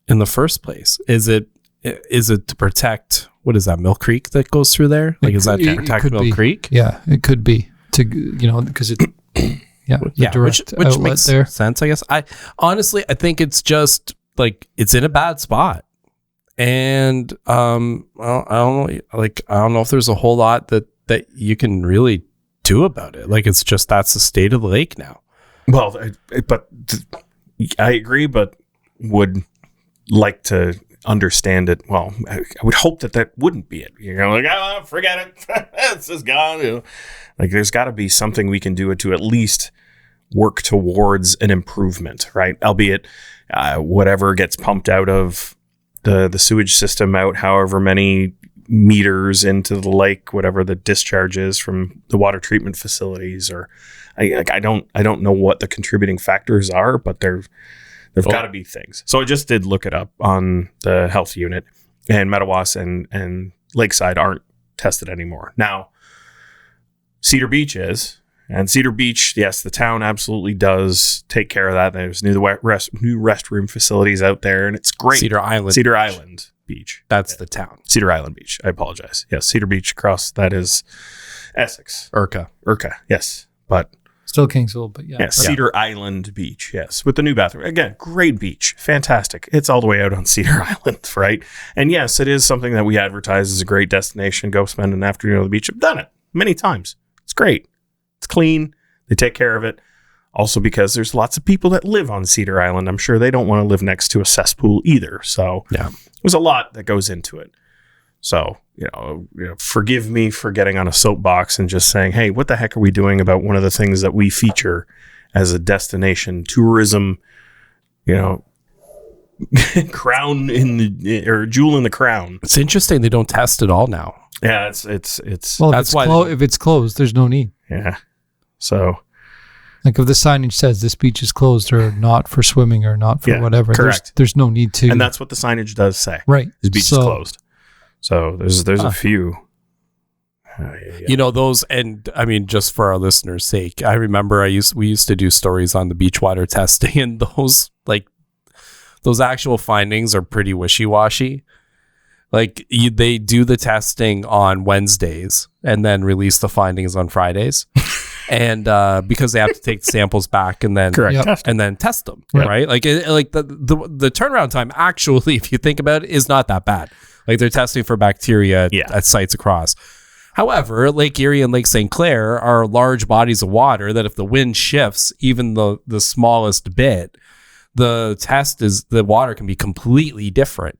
in the first place. Is it to protect, what is that, Mill Creek that goes through there? Like, is that to protect Mill Creek? Yeah, it could be because it, which makes sense, I guess. I think it's just like, it's in a bad spot. And, I don't know if there's a whole lot that you can really do about it. Like, it's just, that's the state of the lake now. Well, I agree, but would like to understand it. Well, I would hope that wouldn't be it. Like, forget it. It's just gone. Like, there's got to be something we can do to at least work towards an improvement, right? Albeit whatever gets pumped out of the sewage system out, however many meters into the lake, whatever the discharge is from the water treatment facilities, or I don't know what the contributing factors are, but there've got to be things. So I just did look it up on the health unit, and Medwas and Lakeside aren't tested anymore. Now, Cedar Beach is, and Cedar Beach, yes, the town absolutely does take care of that. There's new restroom facilities out there, and it's great. Cedar Island Beach. That's the town. Cedar Island Beach. I apologize. Yes, Cedar Beach across, that is Essex. IRCA. Yes. But Still Kingsville, but yeah. Yeah, Cedar Island Beach, yes, with the new bathroom. Again, great beach, fantastic. It's all the way out on Cedar Island, right? And yes, it is something that we advertise as a great destination. Go spend an afternoon on the beach. I've done it many times. It's great. It's clean. They take care of it. Also because there's lots of people that live on Cedar Island. I'm sure they don't want to live next to a cesspool either. So there's a lot that goes into it. So, forgive me for getting on a soapbox and just saying, hey, what the heck are we doing about one of the things that we feature as a destination tourism, crown or jewel in the crown. It's interesting they don't test it all now. Yeah, it's well, that's if it's closed, there's no need. Yeah. So like if the signage says this beach is closed or not for swimming or not for whatever, correct. There's no need to. And that's what the signage does say. Right. This beach is closed. So there's a few. Those, and I mean, just for our listeners' sake, I remember we used to do stories on the beach water testing, and those actual findings are pretty wishy-washy. Like they do the testing on Wednesdays and then release the findings on Fridays. And because they have to take samples back and then and then test them, right? Like the turnaround time actually, if you think about it, is not that bad. Like they're testing for bacteria at sites across. However, Lake Erie and Lake St. Clair are large bodies of water that if the wind shifts even the smallest bit, the water can be completely different.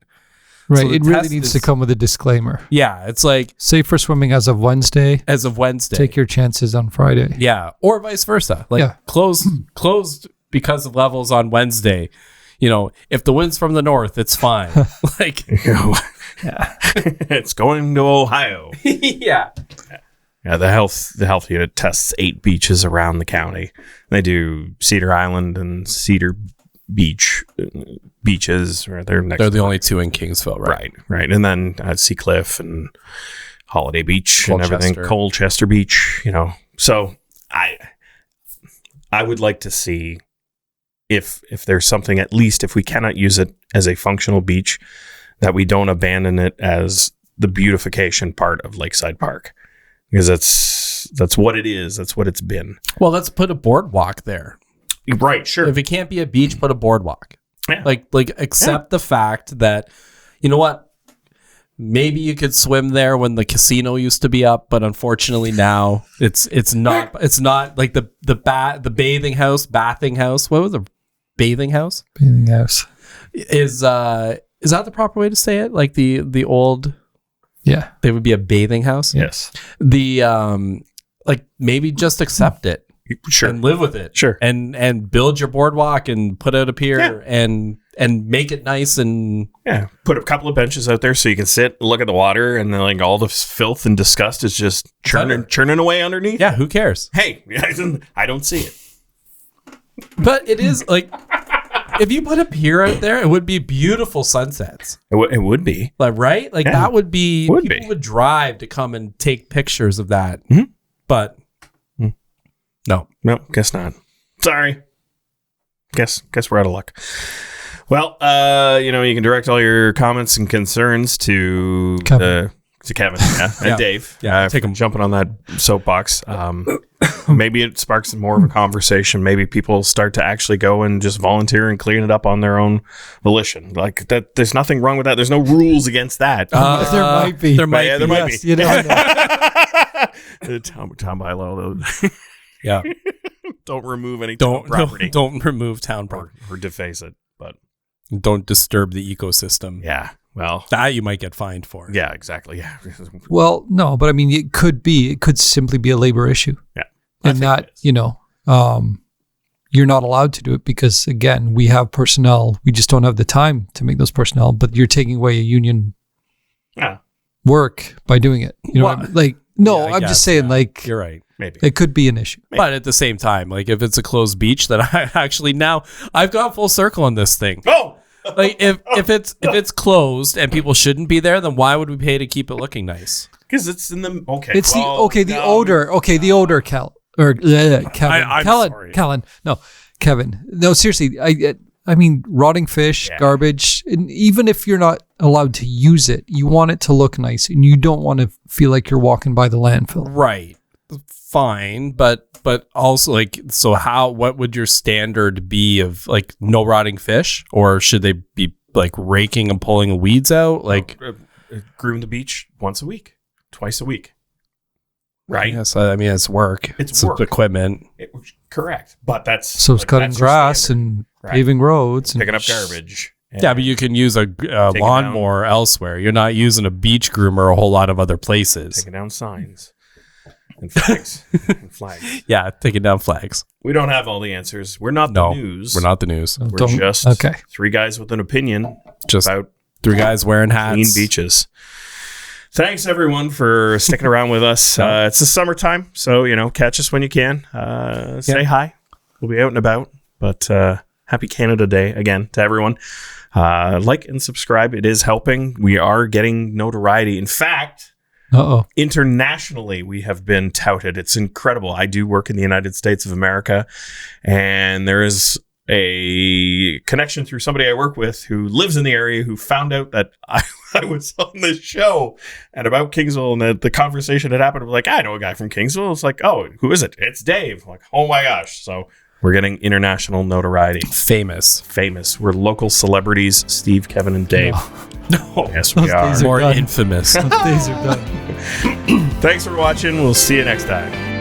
Right. So it really needs to come with a disclaimer. Yeah. It's like safe for swimming as of Wednesday. Take your chances on Friday. Yeah. Or vice versa. Like closed because of levels on Wednesday. If the wind's from the north, it's fine. It's going to Ohio. Yeah. Yeah, the health unit tests 8 beaches around the county. They do Cedar Island and Cedar Beach beaches. Or they're the only 2 in Kingsville, right? Right. And then Sea Cliff and Holiday Beach and everything. Colchester Beach, So I would like to see if there's something, at least if we cannot use it as a functional beach, that we don't abandon it as the beautification part of Lakeside Park, because that's what it is. That's what it's been. Well, let's put a boardwalk there. Right. Sure. If it can't be a beach, put a boardwalk. Yeah. Like accept the fact that, maybe you could swim there when the casino used to be up, but unfortunately now it's not like the bathing house. What was the bathing house? Bathing house. Is that the proper way to say it? Like the old, they would be a bathing house. Yes. The maybe just accept it, sure, and live with it, sure, and build your boardwalk and put out a pier and make it nice and put a couple of benches out there so you can sit and look at the water, and then like all the filth and disgust is just churning away underneath. Yeah, who cares? Hey, I don't see it. But it is like, if you put a pier out there, it would be beautiful sunsets. It would be. Like, right? Like that would be, people would drive to come and take pictures of that. Mm-hmm. But no, guess not. Sorry. Guess we're out of luck. Well, you can direct all your comments and concerns to Kevin, and Dave. Yeah, take them jumping on that soapbox. Maybe it sparks more of a conversation. Maybe people start to actually go and just volunteer and clean it up on their own volition. Like that, there's nothing wrong with that. There's no rules against that. There might be. There might be. You know. Town bylaw, though. Yeah. Don't remove any town property. Don't remove town property or deface it, but don't disturb the ecosystem. Yeah. Well, that you might get fined for. Yeah, exactly. Yeah. Well, no, but I mean, it could simply be a labor issue. Yeah. And that, you're not allowed to do it because, again, we have personnel. We just don't have the time to make those personnel, but you're taking away a union work by doing it. You know, I'm just saying, you're right. Maybe it could be an issue. Maybe. But at the same time, like if it's a closed beach, that I've gone full circle on this thing. Oh, like if it's closed and people shouldn't be there, then why would we pay to keep it looking nice? Because it's in the the odor. Okay, the odor, Kevin. No, Kevin. No, seriously. I mean, rotting fish, garbage, and even if you're not allowed to use it, you want it to look nice, and you don't want to feel like you're walking by the landfill. Right. fine, but also like, so what would your standard be of like no rotting fish, or should they be like raking and pulling weeds out? Like groom the beach once a week, twice a week. Right. Yes, I mean it's work. It's work. Equipment. Correct, but that's so it's cutting grass and paving roads, and picking up garbage. Yeah, but you can use a lawnmower elsewhere. You're not using a beach groomer a whole lot of other places. Taking down signs and flags. Yeah, taking down flags. We don't have all the answers. We're not the news. We're not the news. We're just three guys with an opinion. Just about three guys wearing hats. Clean beaches. Thanks, everyone, for sticking around with us. It's the summertime, so, catch us when you can. Say hi. We'll be out and about. But happy Canada Day again to everyone. Like and subscribe. It is helping. We are getting notoriety. In fact, internationally, we have been touted. It's incredible. I do work in the United States of America, and there is a connection through somebody I work with who lives in the area who found out that I was on this show and about Kingsville, and the conversation had happened. I was like, I know a guy from Kingsville. It's like, oh, who is it? It's Dave. I'm like, oh my gosh. So we're getting international notoriety. Famous. We're local celebrities, Steve, Kevin, and Dave. No. Yes, we are. More infamous. Those days are done. Thanks for watching. We'll see you next time.